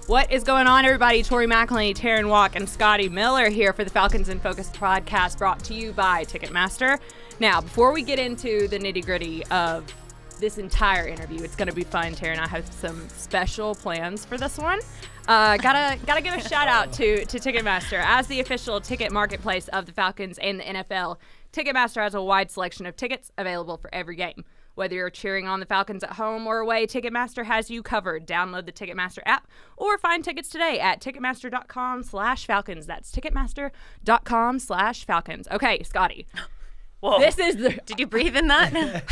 What is going on, everybody? Tori, McElhaney, Terrin, Waack, and Scotty Miller here for the Falcons in Focus podcast, brought to you by Ticketmaster. Now, before we get into the nitty-gritty of this entire interview, it's going to be fun. Terrin and I have some special plans for this one. Gotta give a shout out to Ticketmaster. As the official ticket marketplace of the Falcons and the NFL, Ticketmaster has a wide selection of tickets available for every game. Whether you're cheering on the Falcons at home or away, Ticketmaster has you covered. Download the Ticketmaster app or find tickets today at Ticketmaster.com/Falcons. That's Ticketmaster.com/Falcons. Okay, Scotty. Whoa. This is the... Did you breathe in that?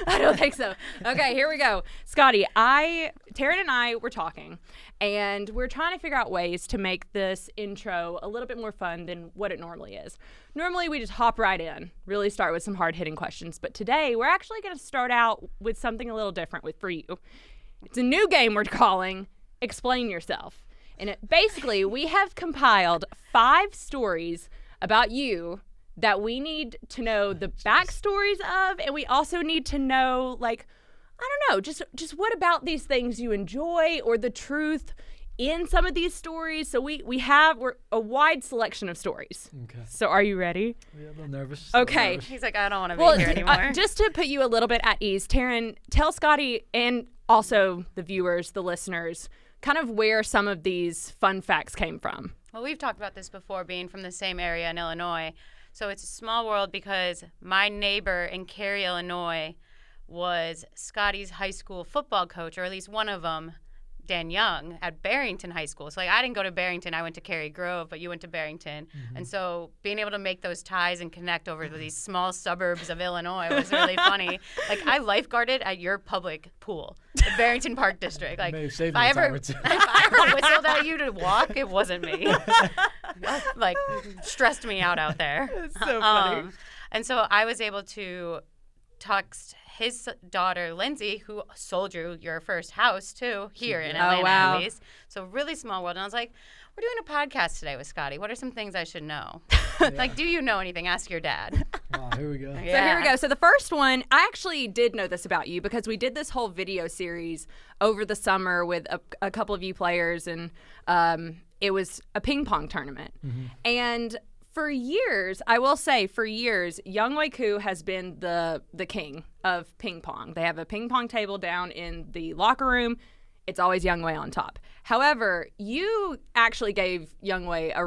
I don't think so. Okay, here we go. Scotty, Terrin and I were talking, and we're trying to figure out ways to make this intro a little bit more fun than what it normally is. Normally, we just hop right in, really start with some hard-hitting questions. But today, we're actually going to start out with something a little different for you. It's a new game we're calling Explain Yourself. And basically, we have compiled 5 stories about you that we need to know the backstories of, and we also need to know, like, I don't know, just what about these things you enjoy or the truth in some of these stories. So we're a wide selection of stories. Okay. So are you ready? Yeah, a little nervous. Okay. He's like, I don't want to be here anymore. Just to put you a little bit at ease, Terrin, tell Scotty and also the viewers, the listeners, kind of where some of these fun facts came from. Well, we've talked about this before, being from the same area in Illinois. So it's a small world because my neighbor in Cary, Illinois, was Scotty's high school football coach, or at least one of them, Dan Young, at Barrington High School. So, like, I didn't go to Barrington. I went to Cary Grove, but you went to Barrington. Mm-hmm. And so being able to make those ties and connect over these small suburbs of Illinois was really funny. Like, I lifeguarded at your public pool, the Barrington Park District. Like, if I ever whistled at you to walk, it wasn't me. Like, stressed me out there. It's so funny. And so I was able to text his daughter, Lindsay, who sold you your first house, too, here in Atlanta, at least. So really small world. And I was like, we're doing a podcast today with Scotty. What are some things I should know? Yeah. Like, do you know anything? Ask your dad. Wow, here we go. Yeah. So here we go. So the first one, I actually did know this about you because we did this whole video series over the summer with a couple of you players, and it was a ping pong tournament. Mm-hmm. And for years, I will say, Young Waack has been the king of ping pong. They have a ping pong table down in the locker room. It's always Young Waack on top. However, you actually gave Young Waack a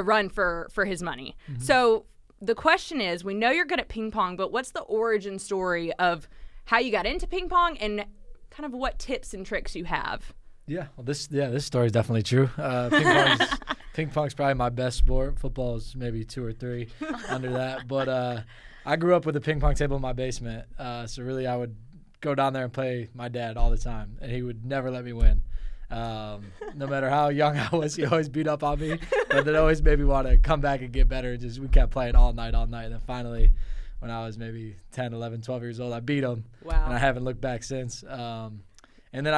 run for his money. Mm-hmm. So the question is, we know you're good at ping pong, but what's the origin story of how you got into ping pong and kind of what tips and tricks you have? Yeah, well, this story is definitely true. Ping pong's probably my best sport. Football is maybe 2 or 3 under that. But I grew up with a ping pong table in my basement. So really I would go down there and play my dad all the time, and he would never let me win. No matter how young I was, he always beat up on me. But that always made me want to come back and get better. We kept playing all night. And then finally, when I was maybe 10, 11, 12 years old, I beat him. Wow. And I haven't looked back since. And then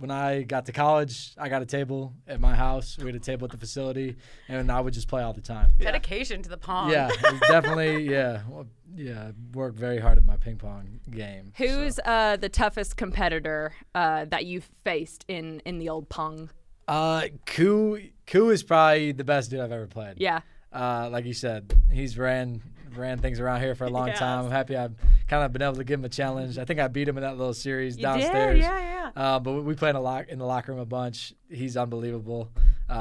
when I got to college, I got a table at my house. We had a table at the facility, and I would just play all the time. Dedication to the pong. Yeah, it was definitely, worked very hard at my ping pong game. Who's the toughest competitor that you've faced in the old pong? Koo is probably the best dude I've ever played. Yeah. Like you said, he's ran things around here for a long time. I'm happy I've kind of been able to give him a challenge. I think I beat him in that little series downstairs. Yeah. But we play in the locker room a bunch. He's unbelievable.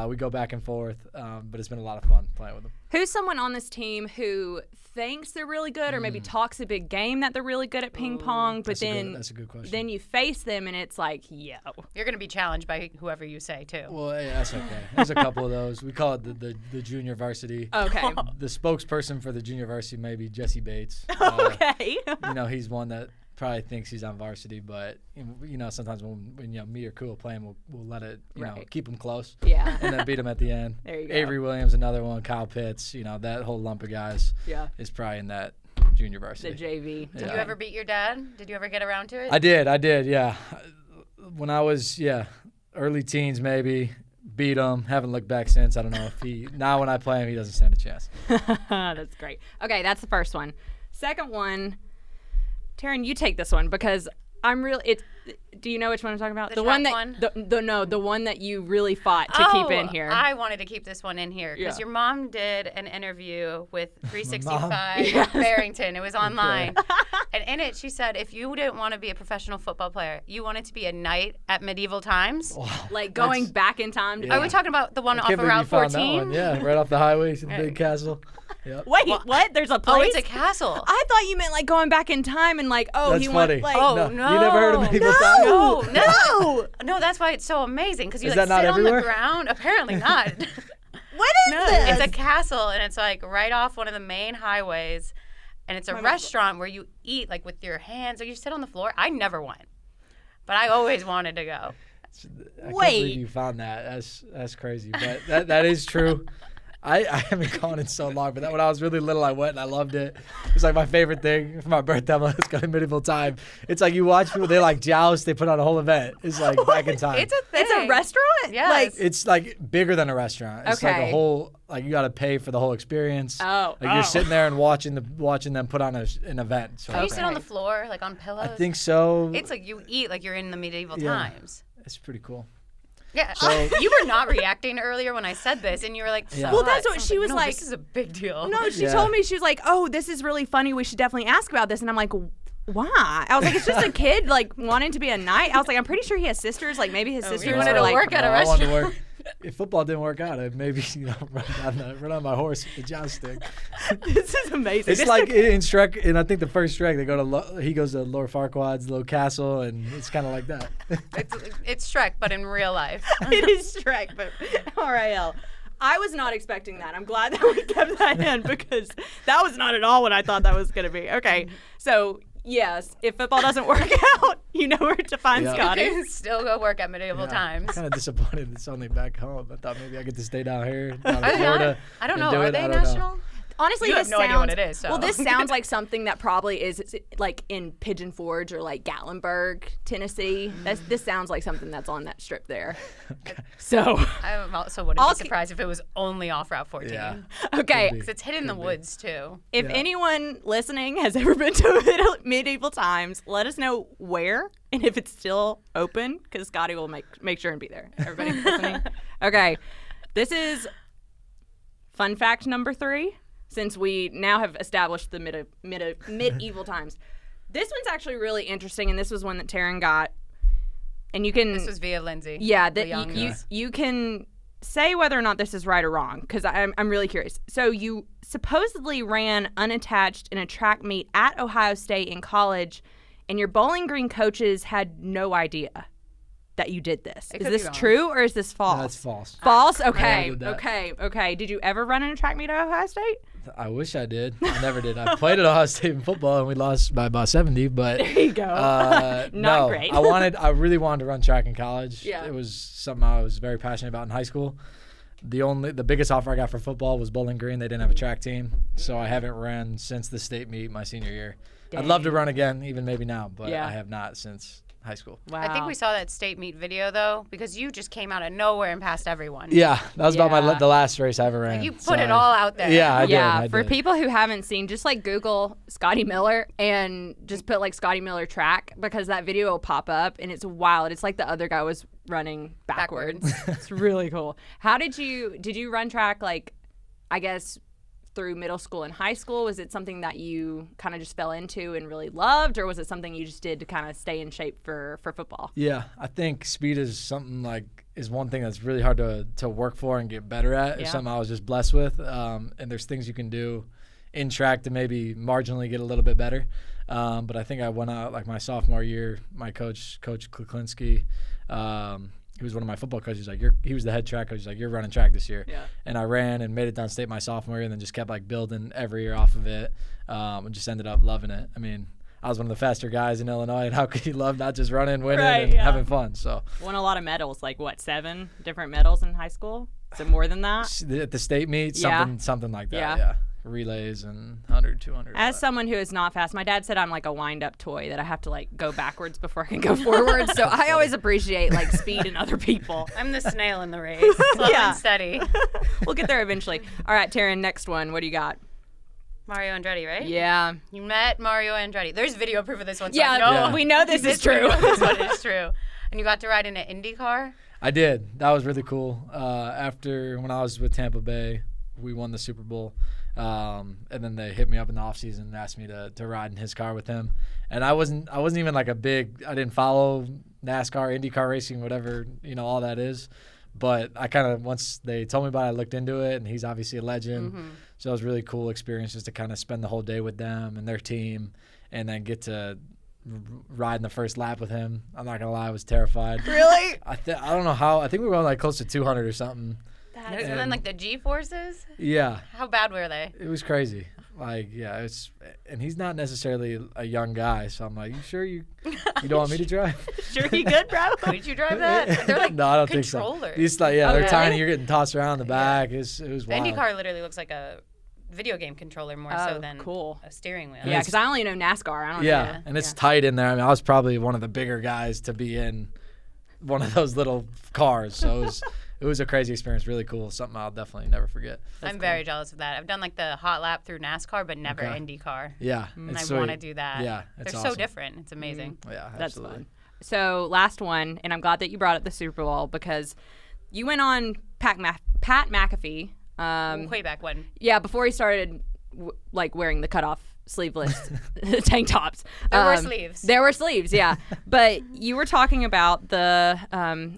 We go back and forth, but it's been a lot of fun playing with him. Who's someone on this team who thinks they're really good or maybe talks a big game that they're really good at ping pong, but that's a good question. Then you face them and it's like, yo. You're going to be challenged by whoever you say, too. Well, yeah, that's okay. There's a couple of those. We call it the junior varsity. Okay. The spokesperson for the junior varsity may be Jesse Bates. Okay. He's one that probably thinks he's on varsity, but sometimes when me or Koo will play him, we'll let it keep him close. Yeah. And then beat him at the end. There you go. Avery Williams, another one. Kyle Pitts. That whole lump of guys. Yeah. Is probably in that junior varsity. The JV. Did you ever beat your dad? Did you ever get around to it? I did. Yeah. When I was early teens maybe. Beat him. Haven't looked back since. I don't know if now when I play him, he doesn't stand a chance. That's great. Okay, that's the first one. Second one, Terrin, you take this one because I'm really. Do you know which one I'm talking about? The one track that one? the one that you really fought to keep in here. I wanted to keep this one in here because your mom did an interview with 365 Yes. Barrington. It was online. And in it, she said, if you didn't want to be a professional football player, you wanted to be a knight at medieval times. Wow. Like going back in time. Yeah. Are we talking about the one I off can't of believe you Route found that 14? one. Yeah, right off the highway to the big castle. Yep. Wait, what? There's a place? Oh, it's a castle. I thought you meant like going back in time and like, That's he funny. went like. Oh, You never heard of medieval times? No. No, that's why it's so amazing because you Is like that not sit on the everywhere? ground. Apparently not. What is this? It's a castle and it's like right off one of the main highways, and it's a restaurant where you eat like with your hands or you sit on the floor. I never went, but I always wanted to go. I can't believe you found that. That's crazy, but that is true. I haven't gone in so long, but when I was really little, I went and I loved it. It was like my favorite thing for my birthday. I'm like, let's go to medieval time. It's like you watch people, they like joust, they put on a whole event. It's like back in time. It's a thing. It's a restaurant? Yes. Like, It's like bigger than a restaurant. It's like Okay. a whole, like you got to pay for the whole experience. Oh. Like you're sitting there and watching them put on an event. So Can you sit on the floor like on pillows? I think so. It's like you eat like you're in the medieval Yeah. times. It's pretty cool. Yeah. So- You were not reacting earlier when I said this, and you were like, Yeah. Well, that's "What?" what I she was no, like- This is a big deal. no, she Yeah. told me, she was like, oh, this is really funny. We should definitely ask about this. And I'm like, why? I was like, it's just a kid like wanting to be a knight. I was like, I'm pretty sure he has sisters. Like maybe his sisters wanted are to like, work at a I wanted to restaurant. work. If football didn't work out, I'd maybe run on my horse with the jousting. this is amazing. It's This like took- in Shrek, and I think the first Shrek, they go to he goes to Lord Farquaad's little castle, and it's kind of like that. It's Shrek, but in real life. it is Shrek, but RIL. I was not expecting that. I'm glad that we kept that in because that was not at all what I thought that was going to be. Okay, so yes, if football doesn't work out, you know where to find Yeah. Scotty. You can still go work at medieval times. Kind of disappointed it's only back home. I thought maybe I get to stay down here, down Are in they not? Florida. I don't and know. do Are it. they I don't know. national? Honestly, You this have no sounds, idea what it is, so. Well, this sounds like something that probably is like in Pigeon Forge or like Gatlinburg, Tennessee. This sounds like something that's on that strip there. So, I also wouldn't I'll be surprised if it was only off Route 14. Yeah. okay. Could be. 'Cause it's hidden in the woods, too. If Yeah. anyone listening has ever been to medieval times, let us know where and if it's still open, because Scotty will make sure and be there. Everybody listening? Okay. This is fun fact number 3, since we now have established the medieval times. This one's actually really interesting, and this was one that Terrin got. And you can... This was via Lindsay. Yeah, the that young you can say whether or not this is right or wrong, because I'm really curious. So you supposedly ran unattached in a track meet at Ohio State in college, and your Bowling Green coaches had no idea that you did this. It Is could be this wrong. true or is this false? That's false. False? Okay, did that. okay. Did you ever run in a track meet at Ohio State? I wish I did. I never did. I played at Ohio State in football, and we lost by about 70. But There you go. Not Not great. I really wanted to run track in college. Yeah. It was something I was very passionate about in high school. The biggest offer I got for football was Bowling Green. They didn't have a track team, so I haven't ran since the state meet my senior year. I'd love to run again, even maybe now, but Yeah. I have not since high school. Wow. I think we saw that state meet video, though, because you just came out of nowhere and passed everyone. Yeah, that was Yeah. about the last race I ever ran. You put so it all out there. Yeah, I did. Yeah, I for did. people who haven't seen, just like Google Scotty Miller and just put like Scotty Miller track, because that video will pop up and it's wild. It's like the other guy was running backwards. It's really cool. How did you run track, like, I guess through middle school and high school? Was it something that you kind of just fell into and really loved, or was it something you just did to kind of stay in shape for football? Yeah, I think speed is something is one thing that's really hard to work for and get better at. Yeah. It's something I was just blessed with. And there's things you can do in track to maybe marginally get a little bit better. But I think I went out like my sophomore year. My Coach Kuklinski, he was one of my football coaches. He was the head track coach. He's like, you're running track this year. Yeah. And I ran and made it down state my sophomore year, and then just kept like building every year off of it. And just ended up loving it. I mean, I was one of the faster guys in Illinois, and how could you love not just running, winning, Right, and yeah. having fun? So Won a lot of medals, like what, 7 different medals in high school? So more than that? at the state meet, Yeah. something like that. Yeah. Yeah. Relays and 100, 200. As someone who is not fast, my dad said I'm like a wind-up toy, that I have to like go backwards before I can go forward. So I always appreciate like speed in other people. I'm the snail in the race. Slow Yeah. and steady. We'll get there eventually. All right, Terrin, next one. What do you got? Mario Andretti, right? Yeah. You met Mario Andretti. There's video proof of this one. So Yeah, I know Yeah. we know this is true. This one is true. And you got to ride in an Indy car? I did. That was really cool. After when I was with Tampa Bay, we won the Super Bowl. And then they hit me up in the offseason and asked me to ride in his car with him. And I wasn't even like I didn't follow NASCAR, IndyCar racing, whatever, all that is. But I kind of, once they told me about it, I looked into it, and he's obviously a legend. Mm-hmm. So it was really cool experience just to kind of spend the whole day with them and their team, and then get to ride in the first lap with him. I'm not going to lie, I was terrified. Really? I don't know how. I think we were going like close to 200 or something. And then like the G-forces? Yeah. How bad were they? It was crazy. Like, yeah, and he's not necessarily a young guy, so I'm like, you sure you don't want me to drive? Sure you good, bro? Could you drive that? They're like No, I don't think so. controllers. These like, Oh, they're really? tiny. You're getting tossed around the back. It was The wild. Indy car literally looks like a video game controller more so than cool. a steering wheel. Yeah, because I only know NASCAR. I don't Yeah, know. and it's tight in there. I mean, I was probably one of the bigger guys to be in one of those little cars, so it was a crazy experience. Really cool. Something I'll definitely never forget. I'm very jealous of that. I've done like the hot lap through NASCAR, but never Okay. Indy car. Yeah, And it's I want to sweet. do that. Yeah, They're it's so awesome. different. It's amazing. Yeah, That's absolutely. fun. So last one, and I'm glad that you brought up the Super Bowl because you went on Pat McAfee. Way back when. Yeah, before he started wearing the cutoff sleeveless tank tops. There were sleeves. There were sleeves, yeah. But you were talking about the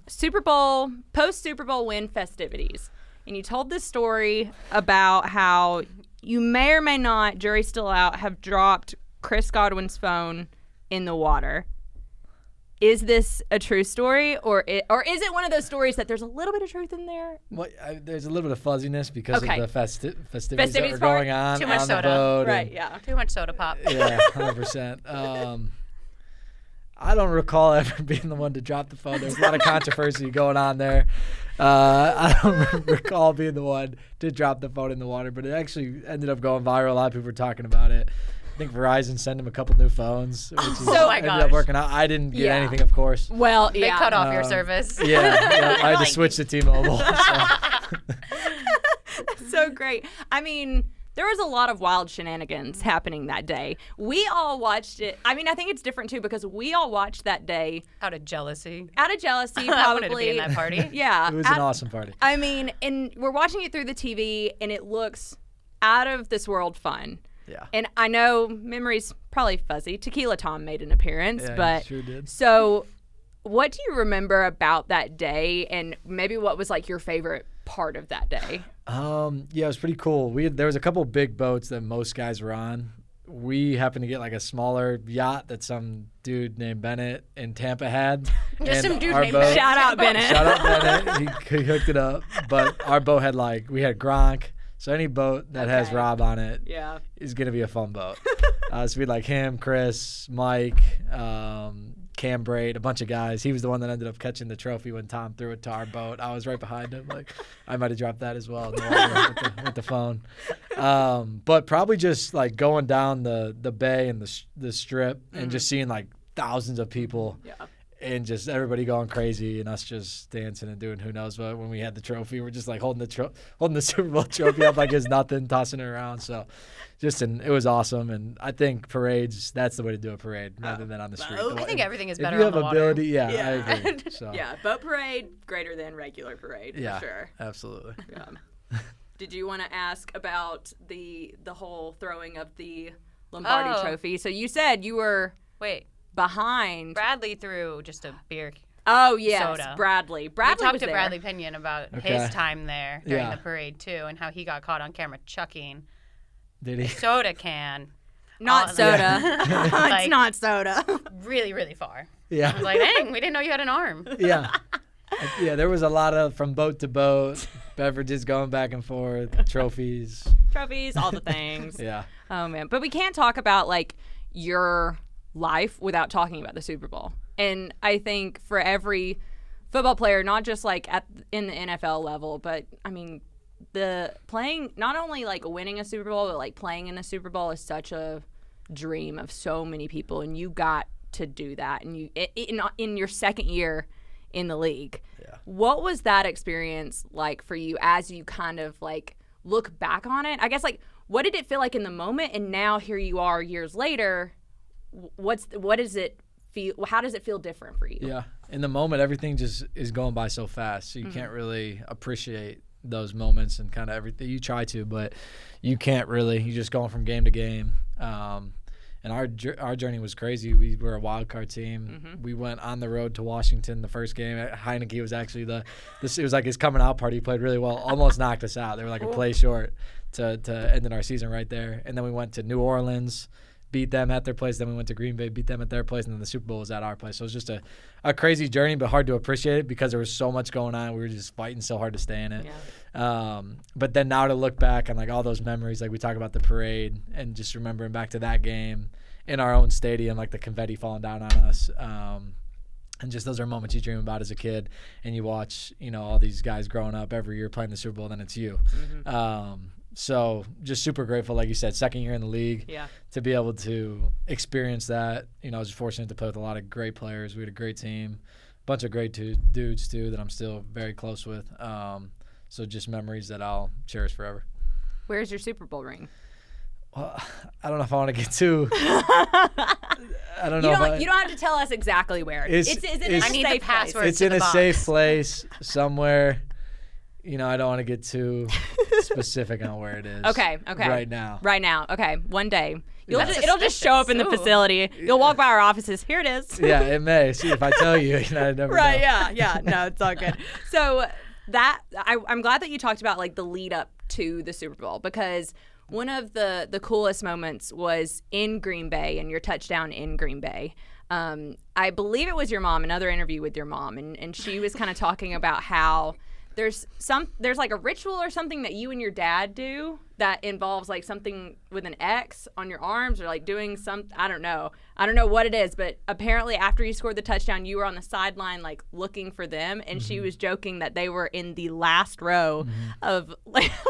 Super Bowl, post-Super Bowl win festivities. And you told this story about how you may or may not, jury's still out, have dropped Chris Godwin's phone in the water. Is this a true story, or is it one of those stories that there's a little bit of truth in there? Well, there's a little bit of fuzziness because Okay. of the festivities that were part? going on Too much on the soda. boat. Right, and- yeah. Too much soda pop. Yeah, 100%. I don't recall ever being the one to drop the phone. There's a lot of controversy going on there. I don't recall being the one to drop the phone in the water, but it actually ended up going viral. A lot of people were talking about it. I think Verizon sent him a couple new phones, which my ended gosh. up working out. I didn't get Yeah. anything, of course. Well, They yeah. cut off your service. Yeah, I had to switch to T-Mobile. So. So great. I mean, there was a lot of wild shenanigans happening that day. We all watched it. I mean, I think it's different too because we all watched that day Out of jealousy. out of jealousy, I probably. wanted to be in that party. Yeah. It was an awesome party. I mean, and we're watching it through the TV, and it looks out of this world fun. Yeah. And I know memory's probably fuzzy. Tequila Tom made an appearance, Yeah, he but sure did. So, what do you remember about that day, and maybe what was like your favorite part of that day? Yeah, it was pretty cool. There was a couple big boats that most guys were on. We happened to get like a smaller yacht that some dude named Bennett in Tampa had. Just And some dude our named boat- Bennett. Shout out Bennett. Shout out Bennett. He hooked it up. But our boat had we had Gronk. So any boat that has Okay. Rob on it Yeah. is going to be a fun boat. So we had like him, Chris, Mike, Cam Braid, a bunch of guys. He was the one that ended up catching the trophy when Tom threw it to our boat. I was right behind him. Like I might have dropped that as well in the water with the phone. But probably just like going down the bay and the strip and just seeing like thousands of people. Yeah. And just everybody going crazy and us just dancing and doing who knows what. When we had the trophy, we're just like holding the Super Bowl trophy up like it's nothing, tossing it around. So it was awesome. And I think parades, that's the way to do a parade rather than on the street. I think everything is If better you on have the water. ability, yeah, Yeah. I agree. So, Yeah, boat parade greater than regular parade yeah, for sure. absolutely. Yeah. Did you want to ask about the whole throwing of the Lombardi Oh. trophy? So you said you were Wait, behind. Bradley threw just a beer. Oh yes, Soda. Bradley. We Bradley talked was to there. Bradley Pinion about Okay. his time there during Yeah. the parade too, and how he got caught on camera chucking Did he? soda can Not Oh, soda. it's Like- not soda. really, really far. I Yeah. was like, dang, we didn't know you had an arm. Yeah. Yeah, there was a lot of from boat to boat, beverages going back and forth, trophies. Trophies, all the things. Yeah. Oh man, but we can't talk about like your life without talking about the Super Bowl. And I think for every football player, not just like in the NFL level, but I mean, the playing, not only like winning a Super Bowl, but like playing in a Super Bowl is such a dream of so many people, and you got to do that, and you in your second year in the league. Yeah. What was that experience like for you as you kind of like look back on it? I guess like what did it feel like in the moment? And now here you are years later. What does it feel? How does it feel different for you? Yeah, in the moment, everything just is going by so fast, so you can't really appreciate those moments and kind of everything. You try to, but you can't really. You're just going from game to game. And our journey was crazy. We were a wild card team. We went on the road to Washington the first game. Heineke was actually it was like his coming out party. He played really well. Almost knocked us out. They were like a play short to end our season right there. And then we went to New Orleans, beat them at their place. Then we went to Green Bay, beat them at their place. And then the Super Bowl was at our place. So it was just a crazy journey, but hard to appreciate it because there was so much going on. We were just fighting so hard to stay in it. Yeah. But then now to look back on like all those memories, like we talk about the parade and just remembering back to that game in our own stadium, like the confetti falling down on us. And just those are moments you dream about as a kid, and you watch, all these guys growing up every year playing the Super Bowl, then it's you. So just super grateful, like you said, second year in the league, to be able to experience that. I was fortunate to play with a lot of great players. We had a great team, a bunch of great dudes too that I'm still very close with. So just memories that I'll cherish forever. Where's your Super Bowl ring? Well, I don't know if I want to get too. I don't know. You don't have to tell us exactly where. It's in a safe place. It's in a safe place somewhere. I don't want to get too specific on where it is. Okay. Right now. Okay. One day. It'll just show up in the facility. You'll walk by our offices. Here it is. Yeah, it may. See, if I tell you, I never right, know. Yeah. No, it's all good. So I'm glad that you talked about like the lead up to the Super Bowl, because one of the coolest moments was in Green Bay and your touchdown in Green Bay. I believe it was your mom, another interview with your mom, and she was kind of talking about how there's like a ritual or something that you and your dad do that involves like something with an X on your arms, or like doing I don't know what it is, but apparently after you scored the touchdown, you were on the sideline like looking for them, and she was joking that they were in the last row of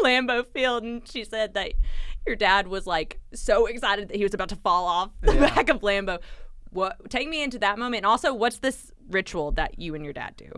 Lambeau Field, and she said that your dad was like so excited that he was about to fall off the back of Lambeau. Take me into that moment, and also what's this ritual that you and your dad do?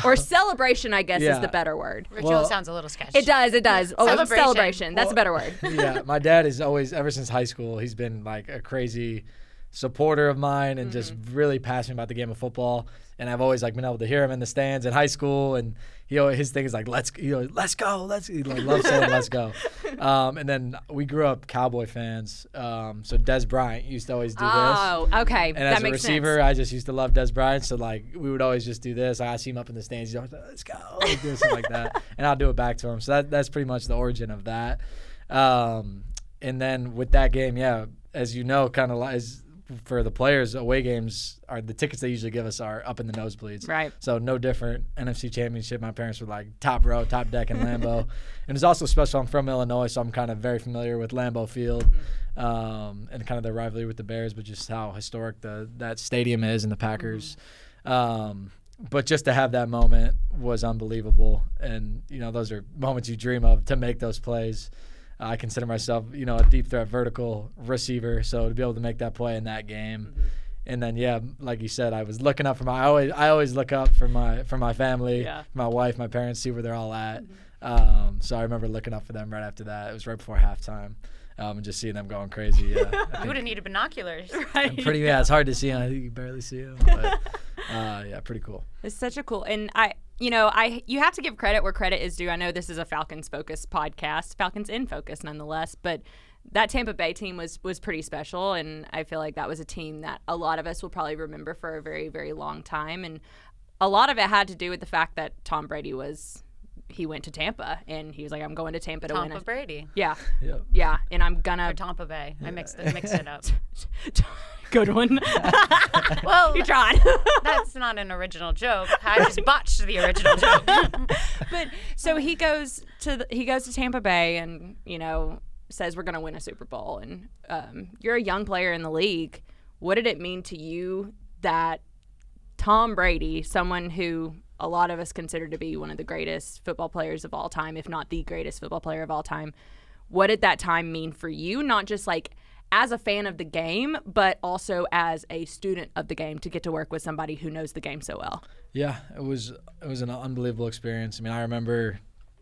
Or celebration, I guess, is the better word. Ritual sounds a little sketchy. It does. Oh, celebration. That's a better word. Yeah, my dad is always, ever since high school, he's been like a crazy supporter of mine and just really passionate about the game of football. And I've always like been able to hear him in the stands in high school, and his thing is like let's go, he like loves saying let's go. And then we grew up Cowboy fans, so Des Bryant used to always do this. Oh, okay, and as a receiver, I just used to love Des Bryant, so like we would always just do this. I see him up in the stands, he's always like, let's go, like do something like that, and I'll do it back to him. So that's pretty much the origin of that. And then with that game, as you know, kind of as for the players, away games are the tickets they usually give us are up in the nosebleeds. Right. So no different. NFC Championship, my parents were like top row, top deck in Lambeau. And it's also special. I'm from Illinois, so I'm kind of very familiar with Lambeau Field and kind of the rivalry with the Bears, but just how historic that stadium is and the Packers. But just to have that moment was unbelievable. And, those are moments you dream of, to make those plays. I consider myself, a deep threat vertical receiver, so to be able to make that play in that game, and then like you said, I was looking up for I always look up for my family, my wife, my parents, see where they're all at. So I remember looking up for them right after that. It was right before halftime, and just seeing them going crazy. You would have needed binoculars, right? It's hard to see them. I think you can barely see them, but pretty cool. It's such a cool, and you have to give credit where credit is due. I know this is a Falcons-focused podcast, Falcons in focus nonetheless, but that Tampa Bay team was pretty special, and I feel like that was a team that a lot of us will probably remember for a very, very long time. And a lot of it had to do with the fact that Tom Brady he went to Tampa, and he was like, I'm going to Tampa to win. Tampa Brady. Yeah. Yep. Yeah, and I'm gonna... Or Tampa Bay. I mixed it up. Good one. Well, you tried. That's not an original joke. I just botched the original joke. But so he goes to Tampa Bay and says we're going to win a Super Bowl, and you're a young player in the league. What did it mean to you that Tom Brady, someone who a lot of us consider to be one of the greatest football players of all time, if not the greatest football player of all time, what did that time mean for you? Not just like as a fan of the game, but also as a student of the game, to get to work with somebody who knows the game so well. Yeah, it was an unbelievable experience. I mean, I remember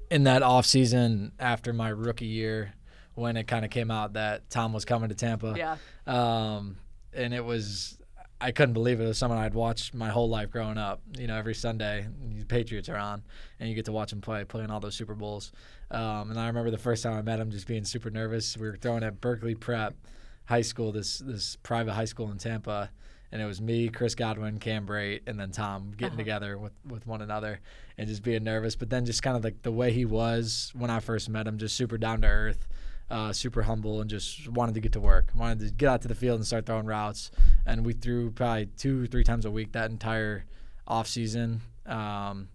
in that off season after my rookie year when it kind of came out that Tom was coming to Tampa. Yeah. And it was, I couldn't believe it. It was someone I'd watched my whole life growing up. You know, every Sunday, the Patriots are on, and you get to watch him play in all those Super Bowls. And I remember the first time I met him just being super nervous. We were throwing at Berkeley Prep High School, this private high school in Tampa, and it was me, Chris Godwin, Cam Brait, and then Tom getting together with one another and just being nervous. But then just kind of like the way he was when I first met him, just super down to earth. Super humble, and just wanted to get to work. Wanted to get out to the field and start throwing routes. And we threw probably 2-3 times a week that entire off season. And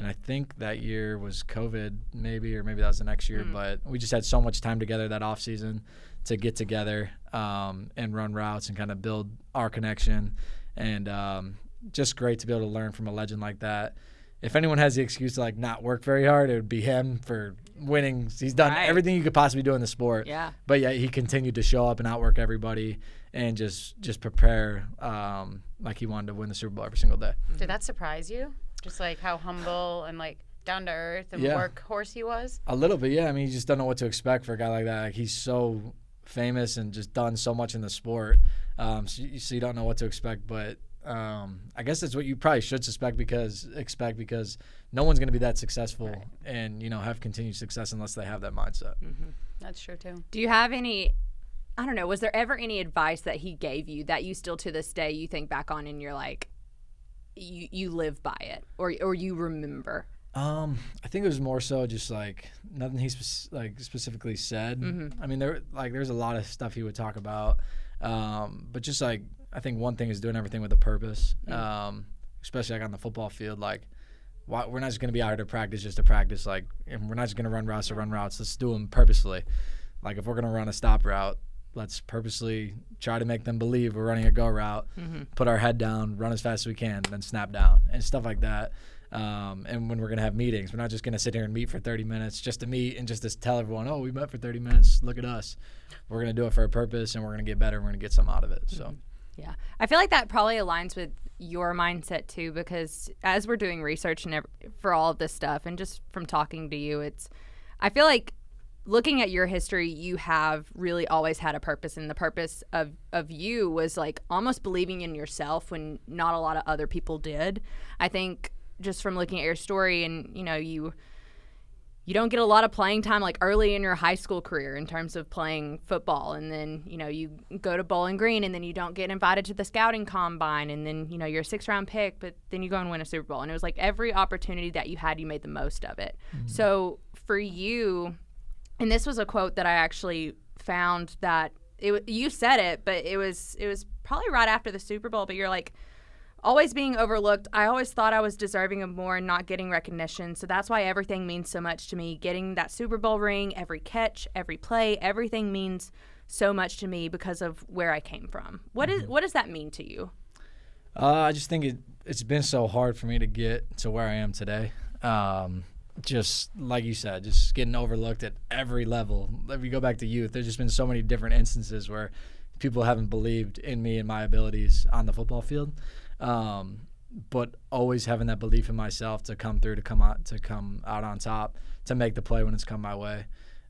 I think that year was COVID, maybe that was the next year. But we just had so much time together that off season to get together and run routes and kind of build our connection. And just great to be able to learn from a legend like that. If anyone has the excuse to like not work very hard, it would be him for winning. He's done everything you could possibly do in the sport. Yeah. But yeah, he continued to show up and outwork everybody and just prepare like he wanted to win the Super Bowl every single day. Did that surprise you? Just like how humble and like down to earth and workhorse he was? A little bit, yeah. I mean, you just don't know what to expect for a guy like that. Like, he's so famous and just done so much in the sport. So you don't know what to expect, but I guess that's what you probably should expect because no one's going to be that successful and have continued success unless they have that mindset. Mm-hmm. That's true too. Do you have any? I don't know. Was there ever any advice that he gave you that you still to this day you think back on and you're like, you live by it or you remember? I think it was more so just like nothing he specifically said. Mm-hmm. I mean, there's a lot of stuff he would talk about, but just like. I think one thing is doing everything with a purpose, especially like on the football field. Like, we're not just going to be out here to practice just to practice. Like, and we're not just going to run routes to run routes. Let's do them purposefully. Like, if we're going to run a stop route, let's purposely try to make them believe we're running a go route, put our head down, run as fast as we can, then snap down, and stuff like that. And when we're going to have meetings, we're not just going to sit here and meet for 30 minutes just to meet and just to tell everyone, oh, we met for 30 minutes, look at us. We're going to do it for a purpose, and we're going to get better, and we're going to get something out of it. So. Yeah. I feel like that probably aligns with your mindset too, because as we're doing research and for all of this stuff and just from talking to you, I feel like looking at your history, you have really always had a purpose, and the purpose of you was like almost believing in yourself when not a lot of other people did. I think just from looking at your story and, you don't get a lot of playing time like early in your high school career in terms of playing football. And then, you go to Bowling Green and then you don't get invited to the scouting combine. And then, you're a 6th-round pick, but then you go and win a Super Bowl. And it was like every opportunity that you had, you made the most of it. Mm-hmm. So for you, and this was a quote that I actually found that you said it, but it was probably right after the Super Bowl, but you're like, always being overlooked. I always thought I was deserving of more and not getting recognition. So that's why everything means so much to me. Getting that Super Bowl ring, every catch, every play, everything means so much to me because of where I came from. What does that mean to you? I just think it's been so hard for me to get to where I am today. Just like you said, just getting overlooked at every level. If we go back to youth, there's just been so many different instances where people haven't believed in me and my abilities on the football field. But always having that belief in myself to come through, to come out on top, to make the play when it's come my way,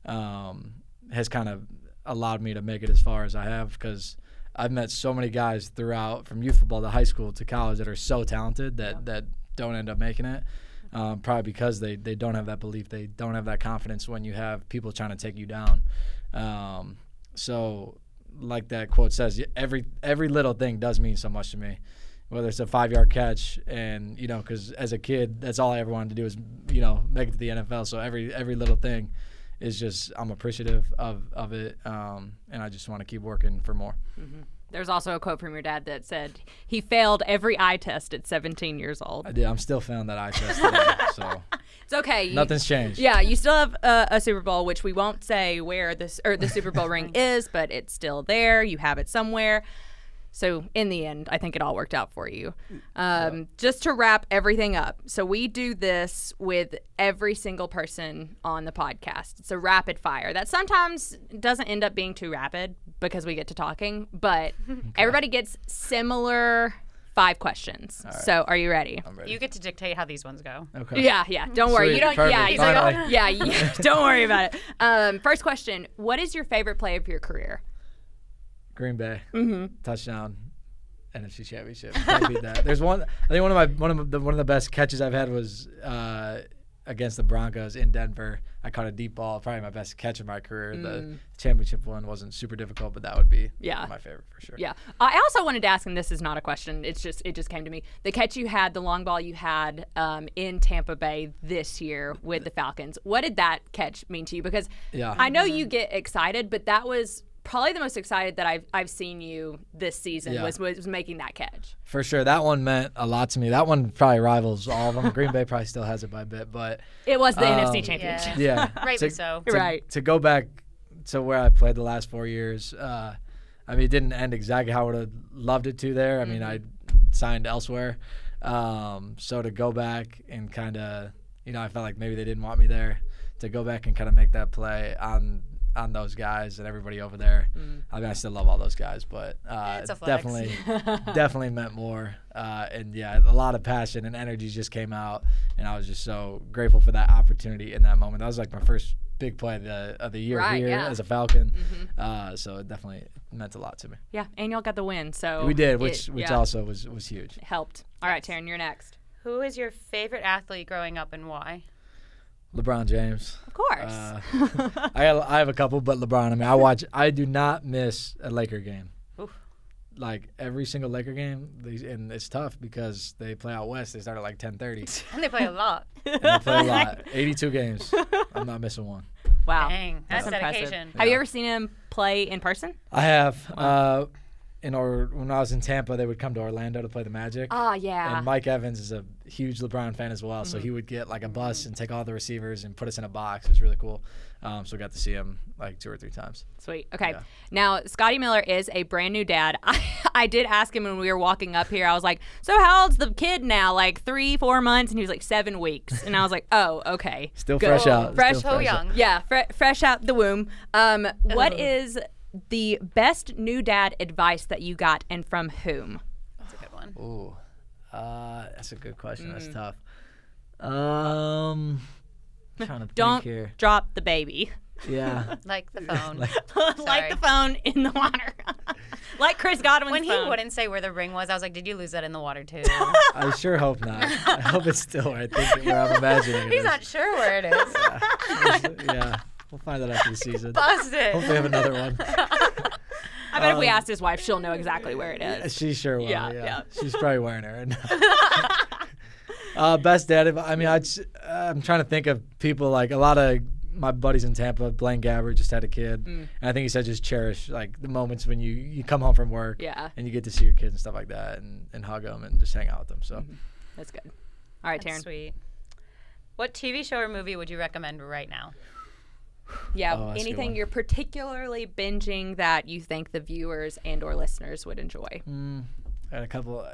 has kind of allowed me to make it as far as I have, because I've met so many guys throughout, from youth football to high school to college, that are so talented that don't end up making it, probably because they don't have that belief, they don't have that confidence when you have people trying to take you down. So like that quote says, every little thing does mean so much to me. Whether it's a 5-yard catch, and because as a kid, that's all I ever wanted to do is make it to the NFL. So every little thing is just, I'm appreciative of it, and I just want to keep working for more. Mm-hmm. There's also a quote from your dad that said he failed every eye test at 17 years old. I did. I'm still failing that eye test today, so it's okay. Nothing's changed. Yeah, you still have a Super Bowl, which we won't say where the Super Bowl ring is, but it's still there. You have it somewhere. So in the end, I think it all worked out for you. Just to wrap everything up. So we do this with every single person on the podcast. It's a rapid fire that sometimes doesn't end up being too rapid because we get to talking, but everybody gets similar 5 questions. All right. So are you ready? I'm ready. You get to dictate how these ones go. Okay. Yeah. Don't worry. Sweet, You don't. perfect, Yeah. He's like, finally. Yeah. Don't worry about it. First question: what is your favorite play of your career? Green Bay. Mm-hmm. Touchdown. NFC Championship. Can't beat that. There's one. I think one of the best catches I've had was against the Broncos in Denver. I caught a deep ball, probably my best catch of my career. The championship one wasn't super difficult, but that would be my favorite for sure. Yeah. I also wanted to ask, and this is not a question. It just came to me. The catch you had, the long ball you had in Tampa Bay this year with the Falcons. What did that catch mean to you? Because I know you get excited, but that was probably the most excited that I've seen you this season was making that catch. For sure. That one meant a lot to me. That one probably rivals all of them. Green Bay probably still has it by a bit, but it was the NFC Championship. Yeah. Rightly so. Right. To go back to where I played the last 4 years, I mean, it didn't end exactly how I would have loved it to there. I mean, I signed elsewhere. So to go back and kind of, I felt like maybe they didn't want me there. To go back and kind of make that play on those guys and everybody over there. I mean, I still love all those guys, but It's a flex. definitely meant more. And a lot of passion and energy just came out, and I was just so grateful for that opportunity in that moment. That was like my first big play of the year here as a Falcon. So it definitely meant a lot to me. Yeah, and y'all got the win, so We did, which also was huge. helped. All right, Terrin, you're next. Who is your favorite athlete growing up and why? LeBron James. Of course. I have a couple, but LeBron. I mean, I do not miss a Laker game. Oof. Like every single Laker game, and it's tough because they play out west. They start at like 10:30. And they play a lot. And they play a lot. 82 games. I'm not missing one. Wow. Dang, that's impressive. dedication. Have you ever seen him play in person? I have. When I was in Tampa, they would come to Orlando to play the Magic. Oh, yeah. And Mike Evans is a huge LeBron fan as well, so he would get like a bus and take all the receivers and put us in a box. It was really cool. So we got to see him like 2 or 3 times. Sweet. Okay. Yeah. Now, Scotty Miller is a brand new dad. I did ask him when we were walking up here. I was like, so how old's the kid now? Like 3-4 months? And he was like 7 weeks. And I was like, oh, okay. Still Good. fresh out. Fresh. Still So fresh out. young. Yeah, fresh out the womb. What is the best new dad advice that you got, and from whom? That's a good one. Ooh, that's a good question. That's tough. Trying to Don't think here. drop the baby. Yeah. Like the phone. Like the phone in the water. Like Chris Godwin's When he phone. wouldn't say where the ring was, I was like, did you lose that in the water too? I sure hope not. I hope it's still where I think where I'm imagining it He's is. not sure where it is. Yeah. We'll find that after the season. Busted. Hopefully we have another one. I bet if we asked his wife, she'll know exactly where it is. She sure will. Yeah, Yeah. yeah. She's probably wearing it right now. Best dad. I mean, I'm trying to think of people like a lot of my buddies in Tampa. Blaine Gabbert just had a kid, and I think he said just cherish like the moments when you come home from work, and you get to see your kids and stuff like that, and hug them and just hang out with them. So That's good. All right, That's Terrin. sweet. What TV show or movie would you recommend right now? Yeah, Oh, that's a good anything one. you're particularly binging that you think the viewers and or listeners would enjoy. I had a couple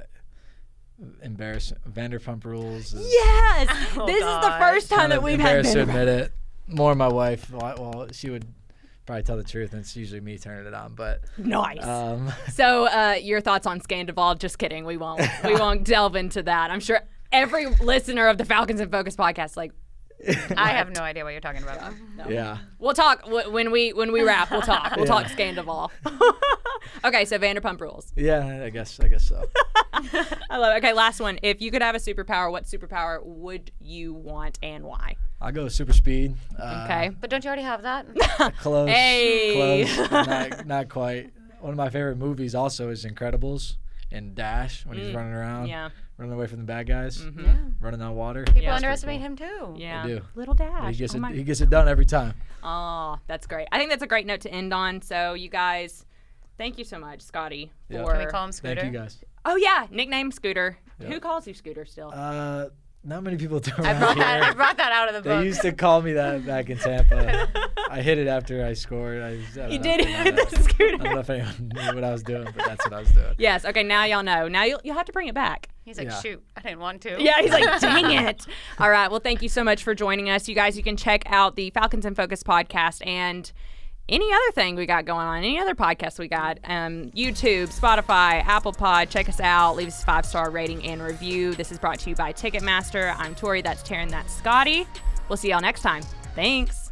embarrassing Vanderpump Rules. Yes! Oh, This is the gosh. first time that we've had embarrassed to Vanderpump. admit it. More my wife. Well, she would probably tell the truth, and it's usually me turning it on. But Nice. um, So, your thoughts on Scandival? Just kidding. We won't delve into that. I'm sure every listener of the Falcons in Focus podcast is like, I have no idea what you're talking about. no. yeah. We'll talk when we wrap. We'll talk. We'll talk Scandival. Okay, so Vanderpump Rules. Yeah, I guess so. I love it. Okay, last one. If you could have a superpower, what superpower would you want and why? I'll go super speed. Okay. But don't you already have that? Close. Hey. Close. Not quite. One of my favorite movies also is Incredibles and Dash when he's running around, Yeah. running away from the bad guys, Yeah. running on water. People Yeah. underestimate him too. Yeah. I do. Little Dash. He gets, Oh, he gets it done every time. Oh, that's great. I think that's a great note to end on. So, you guys, thank you so much, Scotty. Yeah. For... Can we call him Scooter? Thank you guys. Oh, yeah. Nickname Scooter. Yeah. Who calls you Scooter still? Not many people do I around brought here. I brought that out of the They book. used to call me that back in Tampa. I hit it after I scored. I don't You know. did I hit don't the know. Scooter. I don't know if anyone knew what I was doing, but that's what I was doing. Yes. Okay, now y'all know. Now you'll have to bring it back. He's like, Yeah. shoot, I didn't want to. Yeah, he's like, dang it. All right. Well, thank you so much for joining us. You guys, you can check out the Falcons in Focus podcast and any other thing we got going on, any other podcasts we got, YouTube, Spotify, Apple Pod. Check us out. Leave us a 5-star rating and review. This is brought to you by Ticketmaster. I'm Tori. That's Terrin. That's Scotty. We'll see y'all next time. Thanks.